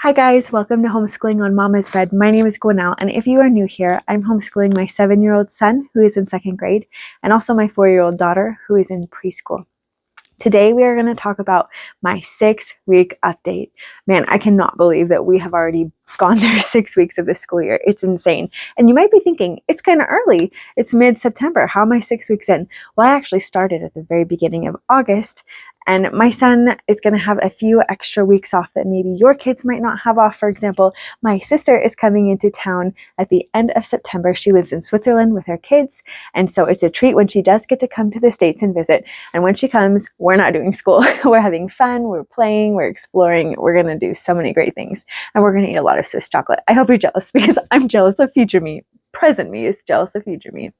Hi guys, welcome to Homeschooling on Mama's Bed. My name is Gwinnell, and if you are new here, I'm homeschooling my 7-year-old son who is in 2nd grade and also my 4-year-old daughter who is in preschool. Today we are going to talk about my 6-week update. Man, I cannot believe that we have already gone through 6 weeks of this school year. It's insane. And you might be thinking, it's kind of early. It's mid-September. How am I 6 weeks in? Well, I actually started at the very beginning of August. And my son is going to have a few extra weeks off that maybe your kids might not have off. For example, my sister is coming into town at the end of September. She lives in Switzerland with her kids. And so it's a treat when she does get to come to the States and visit. And when she comes, we're not doing school. We're having fun. We're playing. We're exploring. We're going to do so many great things. And we're going to eat a lot of Swiss chocolate. I hope you're jealous because I'm jealous of future me. Present me is jealous of future me.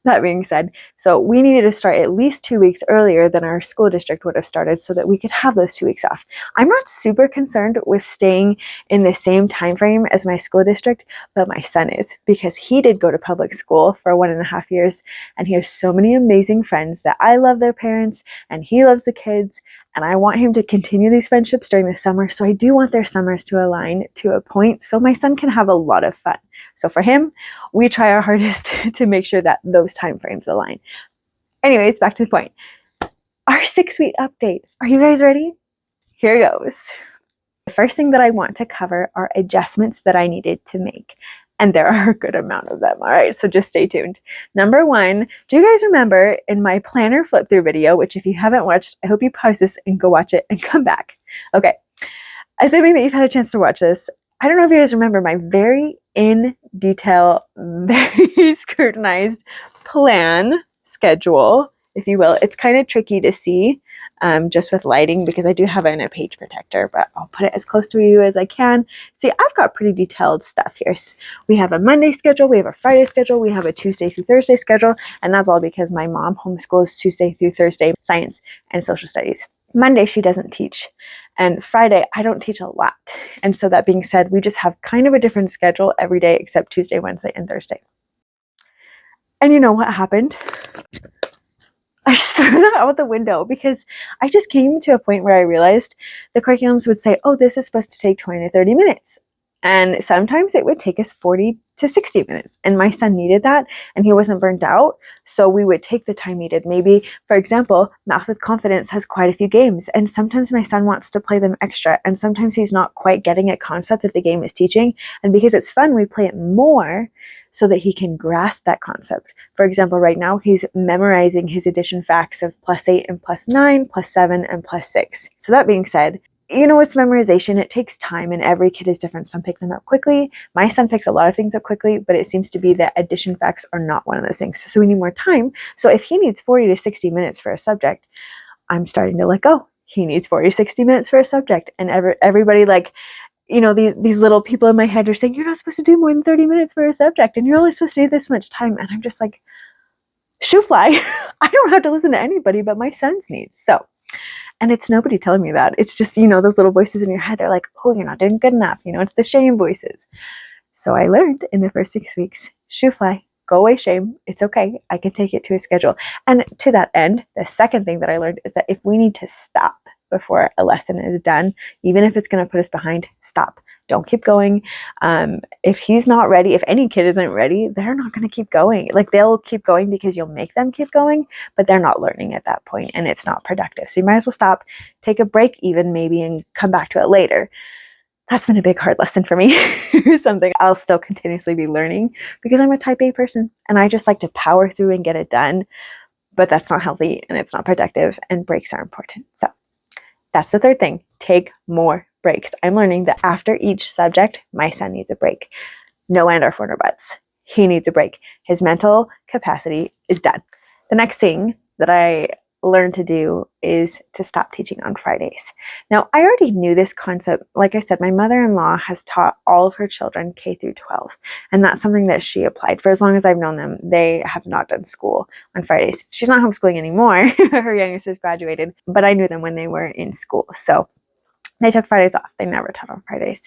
That being said, so we needed to start at least 2 weeks earlier than our school district would have started so that we could have those 2 weeks off. I'm not super concerned with staying in the same time frame as my school district, but my son is, because he did go to public school for 1.5 years, and he has so many amazing friends that I love their parents, and he loves the kids, and I want him to continue these friendships during the summer. So I do want their summers to align to a point so my son can have a lot of fun. So for him, we try our hardest to make sure that those time frames align. Anyways, back to the point. Our 6-week update. Are you guys ready? Here goes. The first thing that I want to cover are adjustments that I needed to make. And there are a good amount of them. All right, so just stay tuned. Number 1, do you guys remember in my planner flip through video, which if you haven't watched, I hope you pause this and go watch it and come back. Okay, assuming that you've had a chance to watch this, I don't know if you guys remember my very in detail, very scrutinized plan schedule, if you will. It's kind of tricky to see just with lighting because I do have it in a page protector, but I'll put it as close to you as I can. See, I've got pretty detailed stuff here. We have a Monday schedule, we have a Friday schedule, we have a Tuesday through Thursday schedule, and that's all because my mom homeschools Tuesday through Thursday science and social studies. Monday, she doesn't teach. And Friday, I don't teach a lot. And so that being said, we just have kind of a different schedule every day except Tuesday, Wednesday, and Thursday. And you know what happened? I just threw that out the window because I just came to a point where I realized the curriculums would say, oh, this is supposed to take 20 to 30 minutes. And sometimes it would take us 40 to 60 minutes. And my son needed that and he wasn't burnt out. So we would take the time needed. Maybe, for example, Math with Confidence has quite a few games. And sometimes my son wants to play them extra. And sometimes he's not quite getting a concept that the game is teaching. And because it's fun, we play it more so that he can grasp that concept. For example, right now he's memorizing his addition facts of +8 and +9, +7 and +6. So that being said, you know, it's memorization. It takes time and every kid is different. Some pick them up quickly. My son picks a lot of things up quickly, but it seems to be that addition facts are not one of those things. So we need more time. So if he needs 40 to 60 minutes for a subject, I'm starting to let go. He needs 40 to 60 minutes for a subject. And everybody, like, you know, these little people in my head are saying, you're not supposed to do more than 30 minutes for a subject and you're only supposed to do this much time. And I'm just like, shoo fly. I don't have to listen to anybody but my son's needs. So, and it's nobody telling me that. It's just, you know, those little voices in your head. They're like, oh, you're not doing good enough. You know, it's the shame voices. So I learned in the first 6 weeks, shoo fly, go away shame. It's okay. I can take it to a schedule. And to that end, the second thing that I learned is that if we need to stop before a lesson is done, even if it's going to put us behind, stop. Don't keep going. If he's not ready, if any kid isn't ready, they're not going to keep going. Like, they'll keep going because you'll make them keep going, but they're not learning at that point and it's not productive. So you might as well stop, take a break even maybe, and come back to it later. That's been a big hard lesson for me. Something I'll still continuously be learning because I'm a type A person and I just like to power through and get it done, but that's not healthy and it's not productive and breaks are important. So that's the third thing. Take more breaks. I'm learning that after each subject, my son needs a break. No and or for or buts. He needs a break. His mental capacity is done. The next thing that I learned to do is to stop teaching on Fridays. Now, I already knew this concept. Like I said, my mother-in-law has taught all of her children K through 12, and that's something that she applied for as long as I've known them. They have not done school on Fridays. She's not homeschooling anymore. Her youngest has graduated, but I knew them when they were in school. So they took Fridays off. They never taught on Fridays.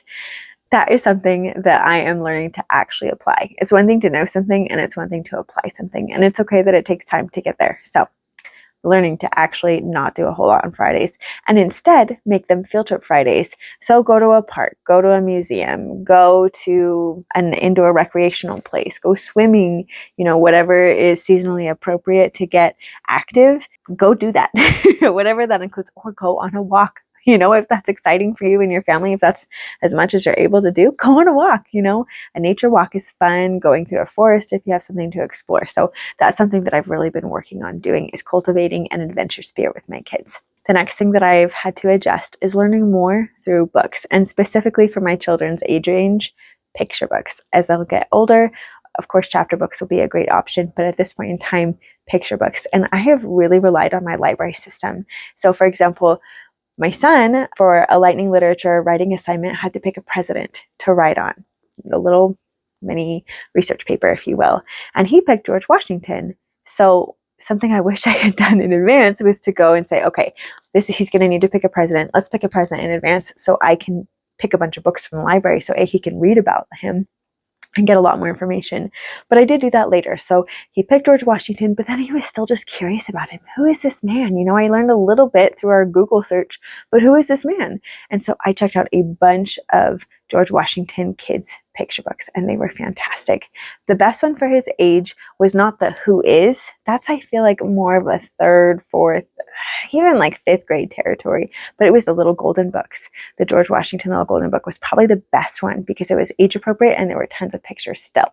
That is something that I am learning to actually apply. It's one thing to know something and it's one thing to apply something. And it's okay that it takes time to get there. So learning to actually not do a whole lot on Fridays and instead make them field trip Fridays. So go to a park, go to a museum, go to an indoor recreational place, go swimming, whatever is seasonally appropriate to get active, go do that, whatever that includes, or go on a walk. If that's exciting for you and your family, if that's as much as you're able to do, go on a walk. A nature walk is fun, going through a forest if you have something to explore. So that's something that I've really been working on doing, is cultivating an adventure spirit with my kids. The next thing that I've had to adjust is learning more through books, and specifically for my children's age range, picture books. As they'll get older, of course, chapter books will be a great option, but at this point in time, picture books. And I have really relied on my library system. So for example, my son, for a lightning literature writing assignment, had to pick a president to write on, a little mini research paper, if you will. And he picked George Washington. So something I wish I had done in advance was to go and say, okay, he's going to need to pick a president. Let's pick a president in advance so I can pick a bunch of books from the library so he can read about him and get a lot more information. But I did do that later. So he picked George Washington, but then he was still just curious about him. Who is this man? I learned a little bit through our Google search, but who is this man? And so I checked out a bunch of George Washington kids picture books, and they were fantastic. The best one for his age was not the who is. That's, I feel like, more of a third, fourth, even like fifth grade territory, but it was the Little Golden Books. The George Washington Little Golden Book was probably the best one because it was age appropriate and there were tons of pictures still,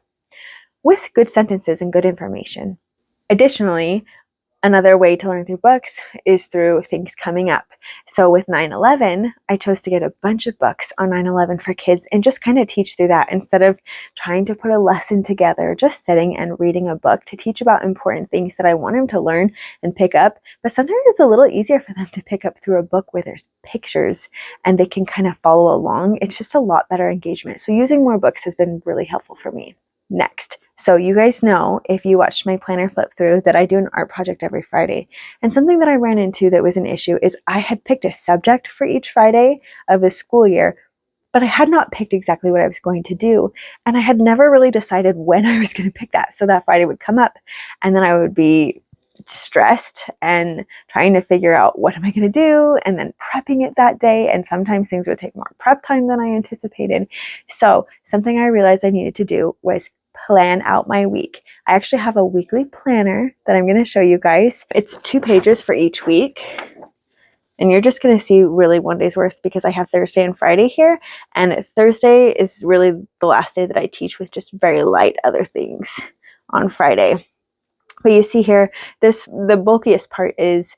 with good sentences and good information. Additionally, another way to learn through books is through things coming up. So with 9/11, I chose to get a bunch of books on 9/11 for kids and just kind of teach through that instead of trying to put a lesson together, just sitting and reading a book to teach about important things that I want them to learn and pick up. But sometimes it's a little easier for them to pick up through a book where there's pictures and they can kind of follow along. It's just a lot better engagement. So using more books has been really helpful for me. Next. So you guys know, if you watched my planner flip through, that I do an art project every Friday. And something that I ran into that was an issue is I had picked a subject for each Friday of the school year, but I had not picked exactly what I was going to do. And I had never really decided when I was going to pick that. So that Friday would come up and then I would be stressed and trying to figure out what am I going to do and then prepping it that day. And sometimes things would take more prep time than I anticipated. So something I realized I needed to do was plan out my week. I actually have a weekly planner that I'm going to show you guys. It's 2 pages for each week. And you're just going to see really one day's worth because I have Thursday and Friday here. And Thursday is really the last day that I teach with just very light other things on Friday. But you see here, the bulkiest part is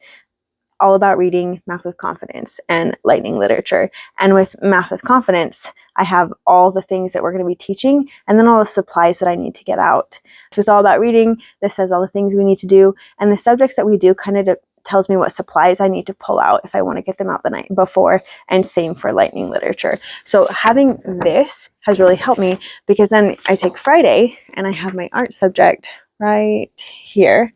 all about reading Math with Confidence and lightning literature. And with Math with Confidence, I have all the things that we're going to be teaching and then all the supplies that I need to get out. So with all about reading, this says all the things we need to do. And the subjects that we do kind of tells me what supplies I need to pull out if I want to get them out the night before, and same for lightning literature. So having this has really helped me because then I take Friday and I have my art subject right here.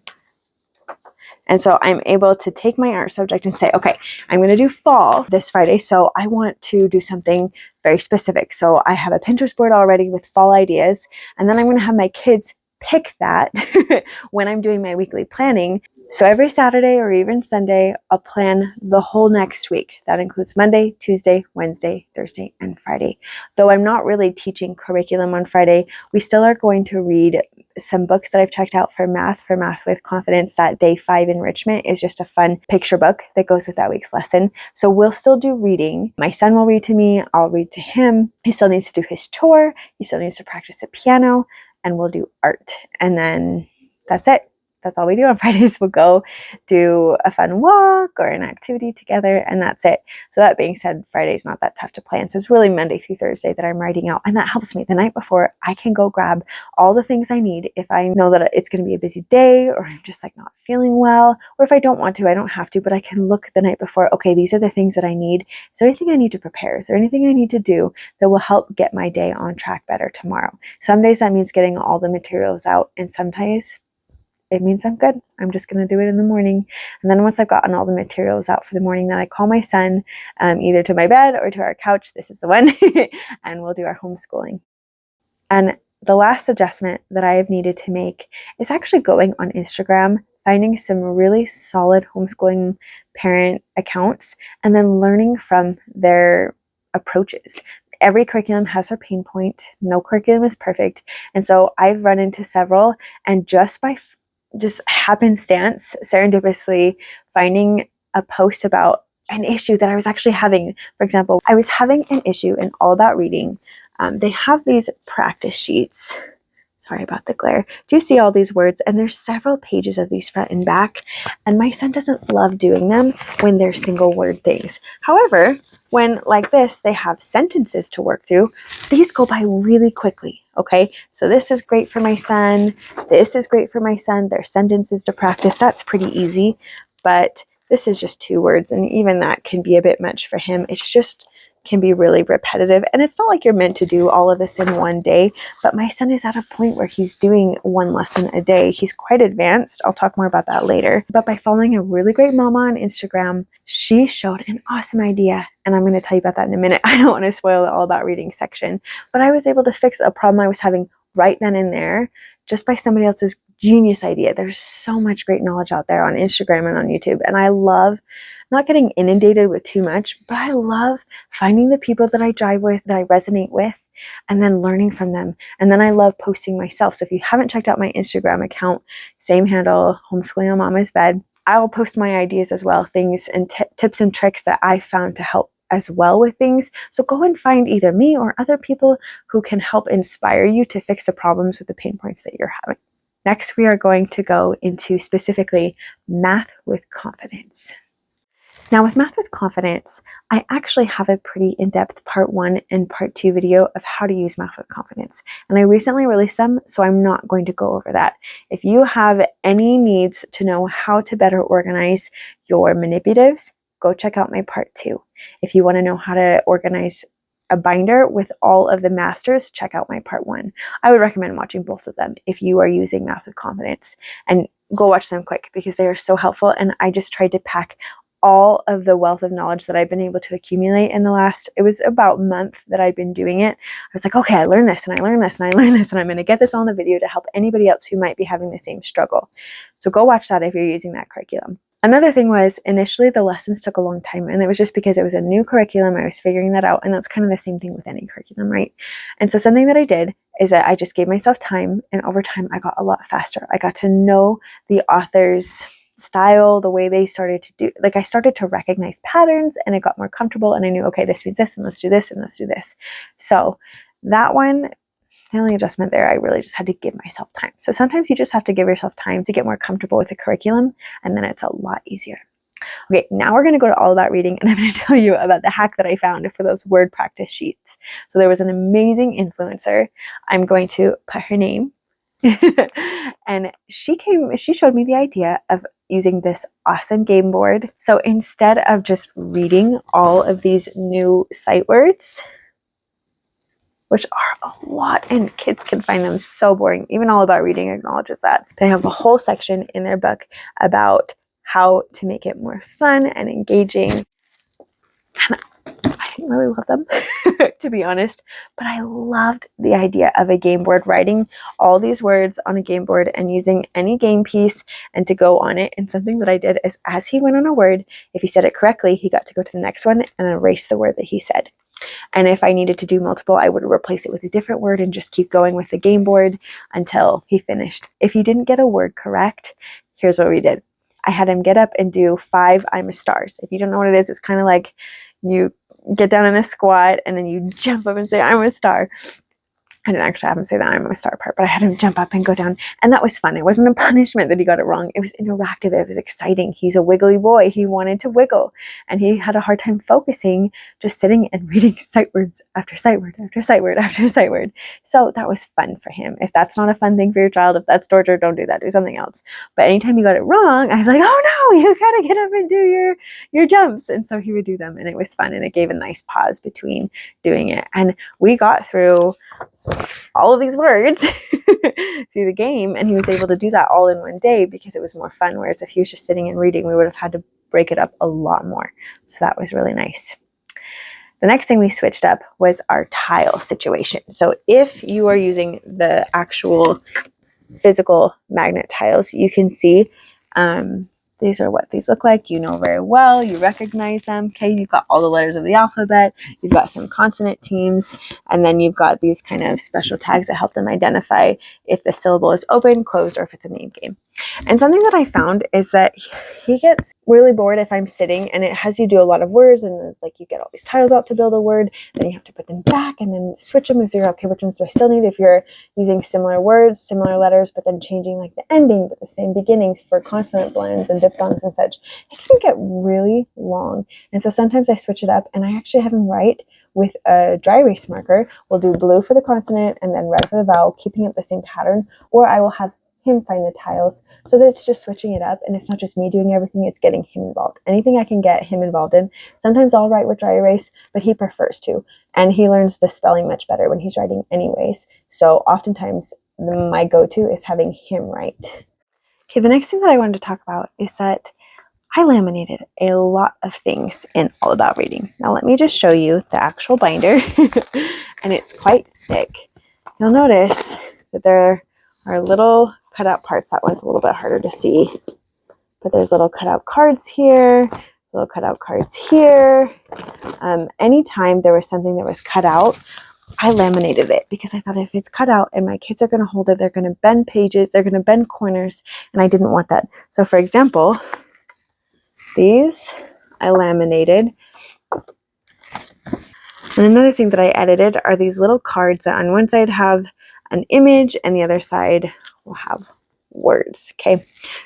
And so I'm able to take my art subject and say, okay, I'm going to do fall this Friday. So I want to do something very specific. So I have a Pinterest board already with fall ideas. And then I'm going to have my kids pick that when I'm doing my weekly planning. So every Saturday or even Sunday, I'll plan the whole next week. That includes Monday, Tuesday, Wednesday, Thursday, and Friday. Though I'm not really teaching curriculum on Friday, we still are going to read some books that I've checked out for Math with Confidence. That Day 5 enrichment is just a fun picture book that goes with that week's lesson. So we'll still do reading. My son will read to me. I'll read to him. He still needs to do his chore. He still needs to practice the piano, and we'll do art. And then that's it. That's all we do on Fridays. We'll go do a fun walk or an activity together, and that's it. So that being said, Friday's not that tough to plan. So it's really Monday through Thursday that I'm writing out, and that helps me. The night before, I can go grab all the things I need if I know that it's going to be a busy day, or I'm just like not feeling well, or if I don't want to, I don't have to, but I can look the night before, okay, these are the things that I need. Is there anything I need to prepare? Is there anything I need to do that will help get my day on track better tomorrow? Some days that means getting all the materials out, and sometimes it means I'm good. I'm just going to do it in the morning. And then once I've gotten all the materials out for the morning, then I call my son either to my bed or to our couch. This is the one. And we'll do our homeschooling. And the last adjustment that I have needed to make is actually going on Instagram finding some really solid homeschooling parent accounts and then learning from their approaches. Every curriculum has their pain point. No curriculum is perfect. And so I've run into several, and just by just happenstance, serendipitously finding a post about an issue that I was actually having. For example, I was having an issue in All About Reading. They have these practice sheets. Sorry about the glare. Do you see all these words? And there's several pages of these front and back. And my son doesn't love doing them when they're single word things. However, when like this, they have sentences to work through, these go by really quickly. Okay, so this is great for my son. This is great for my son. There's sentences to practice. That's pretty easy. But this is just 2 words. And even that can be a bit much for him. It's just can be really repetitive. And it's not like you're meant to do all of this in one day, but my son is at a point where he's doing 1 lesson a day. He's quite advanced. I'll talk more about that later. But by following a really great mama on Instagram, she showed an awesome idea. And I'm going to tell you about that in a minute. I don't want to spoil the All About Reading section, but I was able to fix a problem I was having right then and there just by somebody else's genius idea. There's so much great knowledge out there on Instagram and on YouTube. And I love not getting inundated with too much, but I love finding the people that I jive with, that I resonate with, and then learning from them. And then I love posting myself. So if you haven't checked out my Instagram account, same handle, Homeschooling on Mama's Bed, I will post my ideas as well, things and tips and tricks that I found to help as well with things. So go and find either me or other people who can help inspire you to fix the problems with the pain points that you're having. Next, we are going to go into specifically math with confidence. Now with Math with Confidence, I actually have a pretty in-depth part 1 and part 2 video of how to use Math with Confidence. And I recently released them, so I'm not going to go over that. If you have any needs to know how to better organize your manipulatives, go check out my part 2. If you want to know how to organize a binder with all of the masters, check out my part 1. I would recommend watching both of them if you are using Math with Confidence. And go watch them quick because they are so helpful. And I just tried to pack all of the wealth of knowledge that I've been able to accumulate in the last, it was about a month that I've been doing it. I was like, okay, I learned this and I learned this and I learned this, and I'm going to get this on the video to help anybody else who might be having the same struggle. So go watch that if you're using that curriculum. Another thing was initially the lessons took a long time, and it was just because it was a new curriculum. I was figuring that out, and that's kind of the same thing with any curriculum, right? And so something that I did is that I just gave myself time, and over time I got a lot faster. I got to know the author's style, the way they started to do, like I started to recognize patterns and it got more comfortable, and I knew, okay, this means this, and let's do this, and let's do this. So that one, the only adjustment there, I really just had to give myself time. So sometimes you just have to give yourself time to get more comfortable with the curriculum, and then it's a lot easier. Okay, now we're going to go to All About Reading, and I'm going to tell you about the hack that I found for those word practice sheets. So there was an amazing influencer. I'm going to put her name. And she showed me the idea of using this awesome game board. So instead of just reading all of these new sight words, which are a lot, and kids can find them so boring. Even All About Reading acknowledges that. They have a whole section in their book about how to make it more fun and engaging. And I didn't really love them, to be honest, but I loved the idea of a game board, writing all these words on a game board and using any game piece and to go on it. And something that I did is, as he went on a word, if he said it correctly, he got to go to the next one and erase the word that he said. And if I needed to do multiple, I would replace it with a different word and just keep going with the game board until he finished. If he didn't get a word correct, here's what we did. I had him get up and do 5 I'm a stars. If you don't know what it is, it's kind of like you get down in a squat and then you jump up and say, I'm a star. I didn't actually have him say that I'm a star part, but I had him jump up and go down. And that was fun. It wasn't a punishment that he got it wrong. It was interactive. It was exciting. He's a wiggly boy. He wanted to wiggle. And he had a hard time focusing, just sitting and reading sight words after sight word after sight word after sight word. So that was fun for him. If that's not a fun thing for your child, if that's torture, don't do that. Do something else. But anytime he got it wrong, I'd be like, oh no, you gotta get up and do your jumps. And so he would do them, and it was fun. And it gave a nice pause between doing it. And we got through all of these words through the game, and he was able to do that all in one day because it was more fun. Whereas if he was just sitting and reading, we would have had to break it up a lot more. So that was really nice. The next thing we switched up was our tile situation. So if you are using the actual physical magnet tiles, you can see These are what these look like. You know very well. You recognize them. Okay, you've got all the letters of the alphabet. You've got some consonant teams. And then you've got these kind of special tags that help them identify if the syllable is open, closed, or if it's a name game. And something that I found is that he gets really bored if I'm sitting and it has you do a lot of words, and it's like you get all these tiles out to build a word, then you have to put them back and then switch them and figure out, okay, which ones do I still need if you're using similar words, similar letters, but then changing like the ending, but the same beginnings for consonant blends and diphthongs and such. It can get really long. And so sometimes I switch it up and I actually have him write with a dry erase marker. We'll do blue for the consonant and then red for the vowel, keeping up the same pattern, or I will have him find the tiles so that it's just switching it up and it's not just me doing everything, it's getting him involved. Anything I can get him involved in. Sometimes I'll write with dry erase, but he prefers to, and he learns the spelling much better when he's writing anyways. So oftentimes my go-to is having him write. Okay, the next thing that I wanted to talk about is that I laminated a lot of things in All About Reading. Now let me just show you the actual binder and it's quite thick. You'll notice that there are little cutout parts. That one's a little bit harder to see, but there's little cutout cards here, little cutout cards here. Anytime there was something that was cut out, I laminated it because I thought if it's cut out and my kids are going to hold it, they're going to bend pages, they're going to bend corners, and I didn't want that. So for example, these I laminated. And another thing that I edited are these little cards that on one side have an image and the other side will have words. Okay,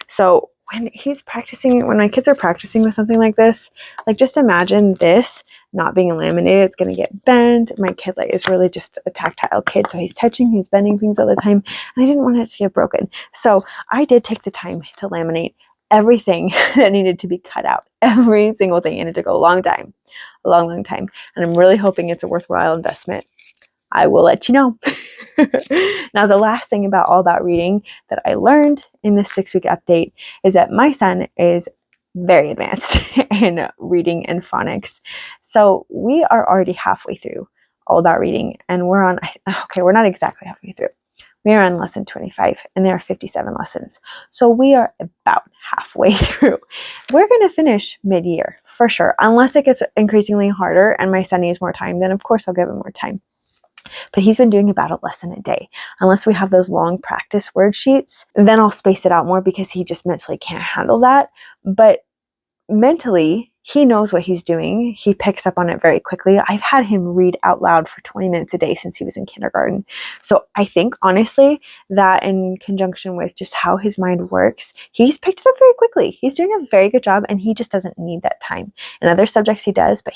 so when my kids are practicing with something like this, like just imagine this not being laminated. It's going to get bent. My kid is really just a tactile kid, so he's touching, he's bending things all the time, and I didn't want it to get broken. So I did take the time to laminate everything that needed to be cut out, every single thing, and it took a long time, long time, and I'm really hoping it's a worthwhile investment. I will let you know. Now, the last thing about All About Reading that I learned in this 6-week update is that my son is very advanced in reading and phonics. So we are already halfway through All About Reading, and we're not exactly halfway through. We are on lesson 25, and there are 57 lessons. So we are about halfway through. We're going to finish mid-year for sure, unless it gets increasingly harder and my son needs more time, then of course I'll give him more time. But he's been doing about a lesson a day. Unless we have those long practice word sheets, then I'll space it out more because he just mentally can't handle that. But mentally, he knows what he's doing. He picks up on it very quickly. I've had him read out loud for 20 minutes a day since he was in kindergarten. So I think, honestly, that in conjunction with just how his mind works, he's picked it up very quickly. He's doing a very good job, and he just doesn't need that time. In other subjects, he does, but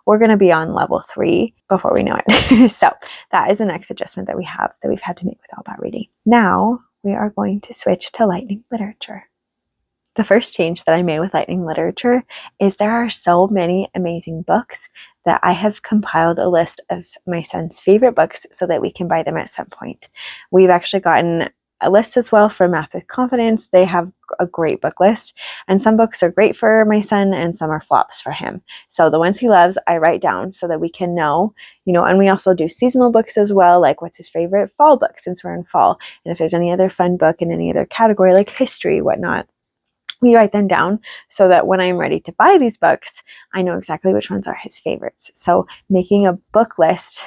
we're going to be on level 3 before we know it. So that is the next adjustment that we've had to make with All About Reading. Now we are going to switch to Lightning Literature. The first change that I made with Lightning Literature is there are so many amazing books that I have compiled a list of my son's favorite books so that we can buy them at some point. We've actually gotten a list as well for Math with Confidence. They have a great book list, and some books are great for my son and some are flops for him. So the ones he loves, I write down so that we can know, and we also do seasonal books as well, like what's his favorite fall book since we're in fall, and if there's any other fun book in any other category like history, whatnot. We write them down so that when I'm ready to buy these books, I know exactly which ones are his favorites. So making a book list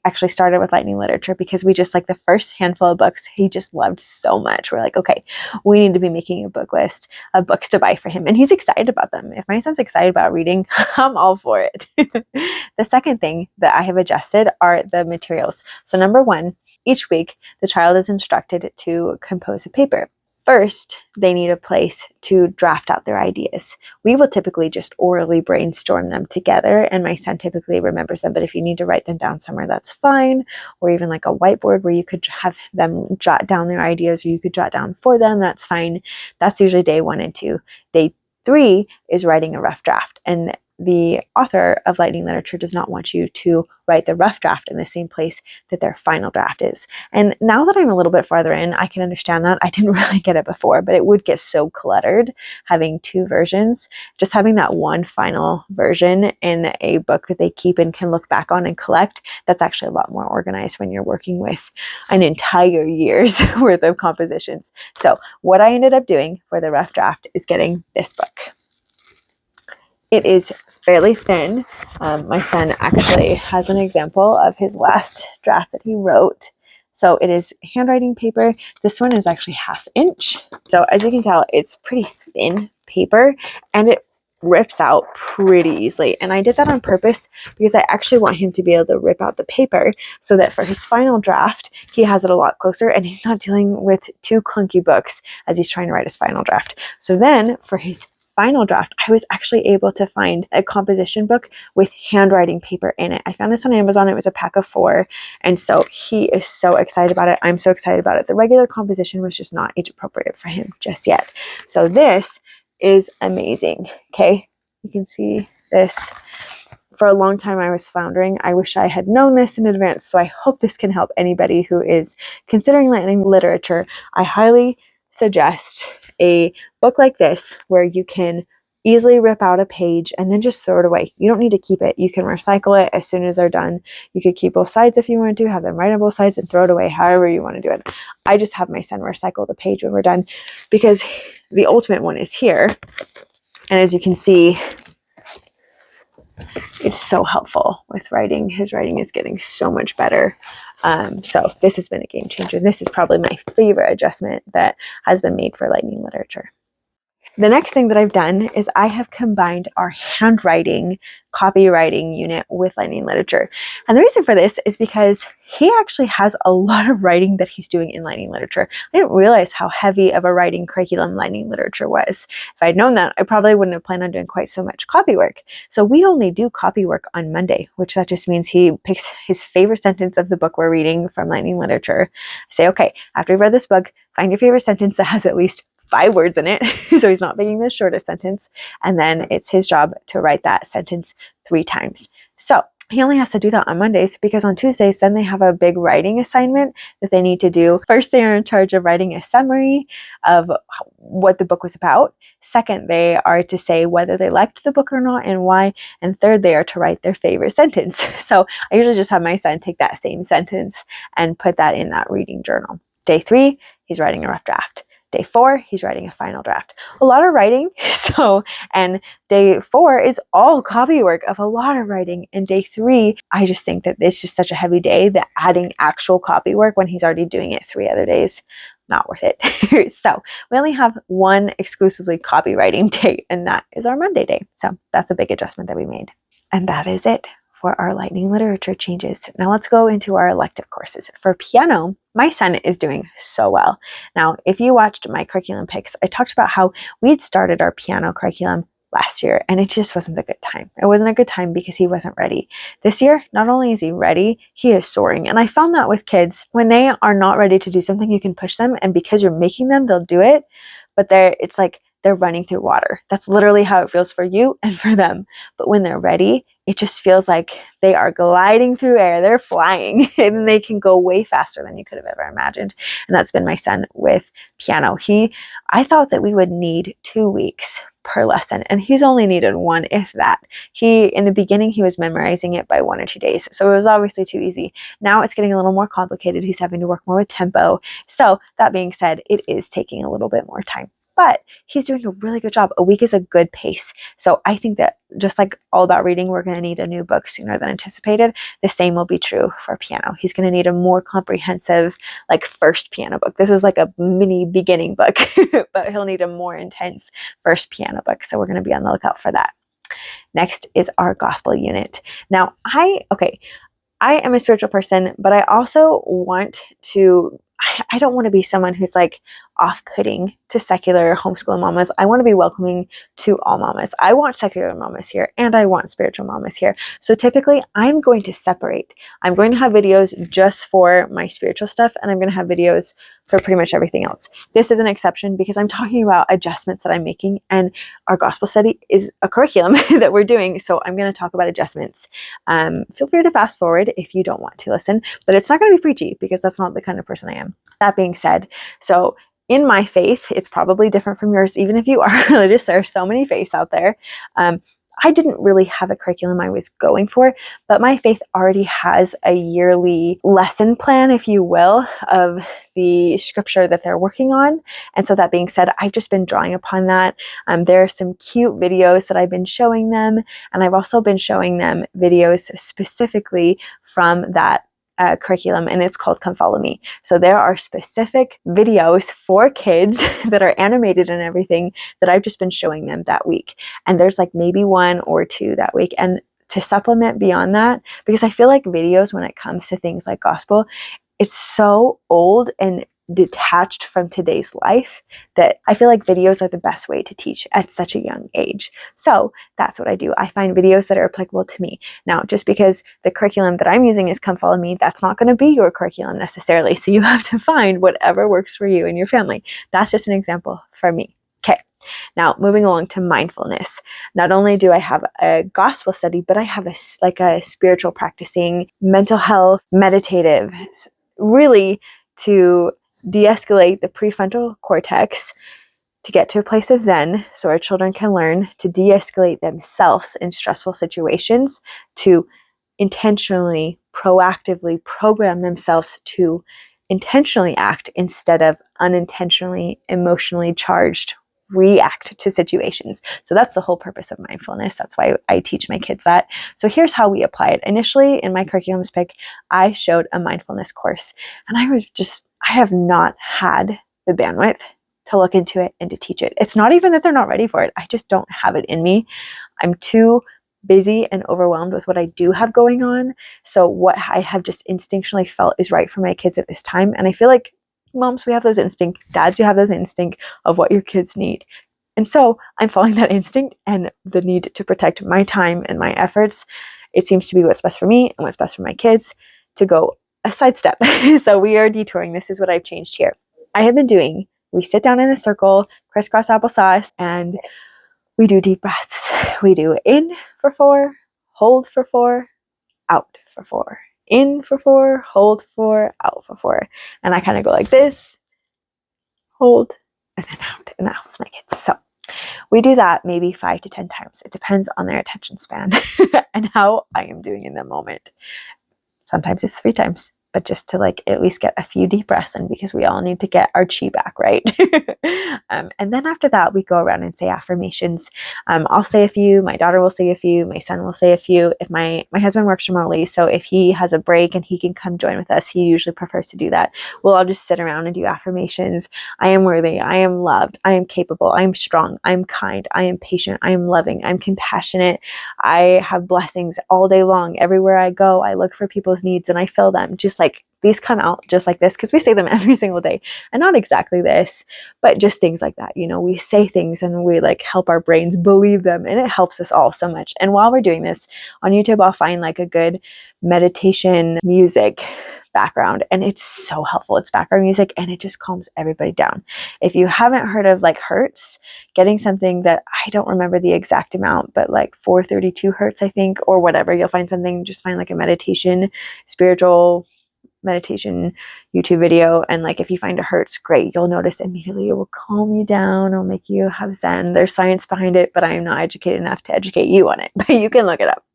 actually started with Lightning Literature because we just, like, the first handful of books he just loved so much. We're like, okay, we need to be making a book list of books to buy for him. And he's excited about them. If my son's excited about reading, I'm all for it. The second thing that I have adjusted are the materials. So number 1, each week the child is instructed to compose a paper. First, they need a place to draft out their ideas. We will typically just orally brainstorm them together, and my son typically remembers them, but if you need to write them down somewhere, that's fine. Or even like a whiteboard where you could have them jot down their ideas, or you could jot down for them, that's fine. That's usually day 1 and 2. Day 3 is writing a rough draft, and the author of Lightning Literature does not want you to write the rough draft in the same place that their final draft is. And now that I'm a little bit farther in, I can understand that. I didn't really get it before, but it would get so cluttered having two versions. Just having that one final version in a book that they keep and can look back on and collect, that's actually a lot more organized when you're working with an entire year's worth of compositions. So what I ended up doing for the rough draft is getting this book. It is fairly thin. My son actually has an example of his last draft that he wrote. So it is handwriting paper. This one is actually 1/2 inch. So as you can tell, it's pretty thin paper and it rips out pretty easily. And I did that on purpose because I actually want him to be able to rip out the paper so that for his final draft, he has it a lot closer and he's not dealing with two clunky books as he's trying to write his final draft. So then for his final draft, I was actually able to find a composition book with handwriting paper in it. I found this on Amazon. It was a pack of 4. And so he is so excited about it. I'm so excited about it. The regular composition was just not age appropriate for him just yet. So this is amazing. Okay. You can see this. For a long time, I was floundering. I wish I had known this in advance. So I hope this can help anybody who is considering Lightning Literature. I highly suggest a book like this where you can easily rip out a page and then just throw it away. You don't need to keep it. You can recycle it as soon as they're done. You could keep both sides if you want to, have them right on both sides and throw it away, however you want to do it. I just have my son recycle the page when we're done because the ultimate one is here. And as you can see, it's so helpful with writing. His writing is getting so much better. So this has been a game changer. This is probably my favorite adjustment that has been made for Lightning Literature. The next thing that I've done is I have combined our handwriting copywriting unit with Lightning Literature. And the reason for this is because he actually has a lot of writing that he's doing in Lightning Literature. I didn't realize how heavy of a writing curriculum Lightning Literature was. If I'd known that, I probably wouldn't have planned on doing quite so much copy work. So we only do copy work on Monday, which that just means he picks his favorite sentence of the book we're reading from Lightning Literature. I say, okay, after you've read this book, find your favorite sentence that has at least 5 words in it. So he's not picking the shortest sentence. And then it's his job to write that sentence 3 times. So he only has to do that on Mondays because on Tuesdays, then they have a big writing assignment that they need to do. First, they are in charge of writing a summary of what the book was about. Second, they are to say whether they liked the book or not and why. And third, they are to write their favorite sentence. So I usually just have my son take that same sentence and put that in that reading journal. Day 3, he's writing a rough draft. Day 4, he's writing a final draft. A lot of writing. And day 4 is all copy work of a lot of writing. And day 3, I just think that it's just such a heavy day that adding actual copy work when he's already doing it 3 other days, not worth it. So we only have one exclusively copywriting day, and that is our Monday day. So that's a big adjustment that we made. And that is it for our Lightning Literature changes. Now let's go into our elective courses. For piano, my son is doing so well. Now, if you watched my curriculum picks, I talked about how we'd started our piano curriculum last year, and it just wasn't a good time. It wasn't a good time because he wasn't ready. This year, not only is he ready, he is soaring. And I found that with kids, when they are not ready to do something, you can push them, and because you're making them, they'll do it. But it's like they're running through water. That's literally how it feels for you and for them. But when they're ready, it just feels like they are gliding through air. They're flying and they can go way faster than you could have ever imagined. And that's been my son with piano. I thought that we would need 2 weeks per lesson, and he's only needed 1, if that. In the beginning, he was memorizing it by 1 or 2 days. So it was obviously too easy. Now it's getting a little more complicated. He's having to work more with tempo. So that being said, it is taking a little bit more time. But he's doing a really good job. A week is a good pace. So I think that just like All About Reading, we're going to need a new book sooner than anticipated. The same will be true for piano. He's going to need a more comprehensive, first piano book. This was like a mini beginning book, but he'll need a more intense first piano book. So we're going to be on the lookout for that. Next is our gospel unit. Now, I am a spiritual person, but I also I don't want to be someone who's like, off-putting to secular homeschool mamas. I want to be welcoming to all mamas. I want secular mamas here and I want spiritual mamas here. So typically I'm going to separate. I'm going to have videos just for my spiritual stuff, and I'm going to have videos for pretty much everything else. This is an exception because I'm talking about adjustments that I'm making, and our gospel study is a curriculum that we're doing. So I'm going to talk about adjustments. Feel free to fast forward if you don't want to listen, but it's not going to be preachy because that's not the kind of person I am. That being said, so in my faith, it's probably different from yours. Even if you are religious, there are so many faiths out there. I didn't really have a curriculum I was going for, but my faith already has a yearly lesson plan, if you will, of the scripture that they're working on. And so that being said, I've just been drawing upon that. There are some cute videos that I've been showing them, and I've also been showing them videos specifically from that curriculum, and it's called Come Follow Me. So there are specific videos for kids that are animated and everything that I've just been showing them that week. And there's like maybe 1 or 2 that week. And to supplement beyond that, because I feel like videos, when it comes to things like gospel, it's so old and detached from today's life that I feel like videos are the best way to teach at such a young age. So that's what I do. I find videos that are applicable to me. Now, just because the curriculum that I'm using is Come Follow Me, that's not going to be your curriculum necessarily. So you have to find whatever works for you and your family. That's just an example for me. Okay. Now, moving along to mindfulness. Not only do I have a gospel study, but I have a spiritual practicing, mental health, meditative, really to de-escalate the prefrontal cortex to get to a place of Zen so our children can learn to de-escalate themselves in stressful situations, to intentionally, proactively program themselves to intentionally act instead of unintentionally, emotionally charged react to situations. So that's the whole purpose of mindfulness. That's why I teach my kids that. So here's how we apply it. Initially in my curriculums pick, I showed a mindfulness course, and I have not had the bandwidth to look into it and to teach it. It's not even that they're not ready for it. I just don't have it in me. I'm too busy and overwhelmed with what I do have going on. So what I have just instinctually felt is right for my kids at this time. And I feel like moms, we have those instinct, dads, you have those instinct of what your kids need. And so I'm following that instinct and the need to protect my time and my efforts. It seems to be what's best for me and what's best for my kids to go a sidestep. So we are detouring. This is what I've changed here. I have been doing, we sit down in a circle, crisscross applesauce, and we do deep breaths. We do in for 4, hold for 4, out for 4. In for 4, hold for 4, out for 4. And I kind of go like this, hold, and then out. And that helps my kids. So we do that maybe 5 to 10 times. It depends on their attention span and how I am doing in the moment. Sometimes it's 3 times, but just to at least get a few deep breaths in, because we all need to get our chi back, right? And then after that, we go around and say affirmations. I'll say a few, my daughter will say a few, my son will say a few. If my husband works remotely, so if he has a break and he can come join with us, he usually prefers to do that. We'll all just sit around and do affirmations. I am worthy, I am loved, I am capable, I am strong, I am kind, I am patient, I am loving, I'm compassionate, I have blessings all day long. Everywhere I go, I look for people's needs and I fill them. Just these come out just like this, because we say them every single day, and not exactly this, but just things like that. We say things and we help our brains believe them, and it helps us all so much. And while we're doing this on YouTube, I'll find a good meditation music background, and it's so helpful. It's background music and it just calms everybody down. If you haven't heard of Hertz, getting something that I don't remember the exact amount, but 432 Hertz, I think, or whatever, you'll find something, just find a meditation, spiritual meditation YouTube video, and if you find a Hertz, great, you'll notice immediately it will calm you down, it'll make you have Zen. There's science behind it, but I am not educated enough to educate you on it, but you can look it up.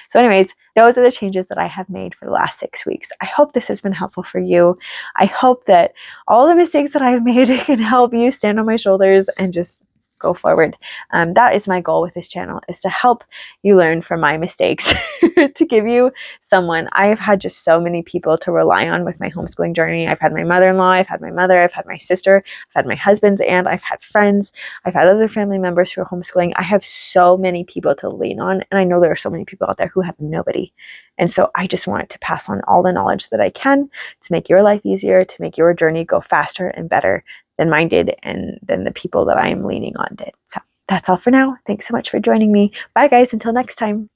So anyways, those are the changes that I have made for the last 6 weeks. I hope this has been helpful for you. I hope that all the mistakes that I've made can help you stand on my shoulders and just go forward. That is my goal with this channel, is to help you learn from my mistakes, to give you someone. I have had just so many people to rely on with my homeschooling journey. I've had my mother-in-law, I've had my mother, I've had my sister, I've had my husband's aunt, I've had friends, I've had other family members who are homeschooling. I have so many people to lean on, and I know there are so many people out there who have nobody. And so I just want to pass on all the knowledge that I can to make your life easier, to make your journey go faster and better than mine did, and than the people that I am leaning on did. So that's all for now. Thanks so much for joining me. Bye guys, until next time.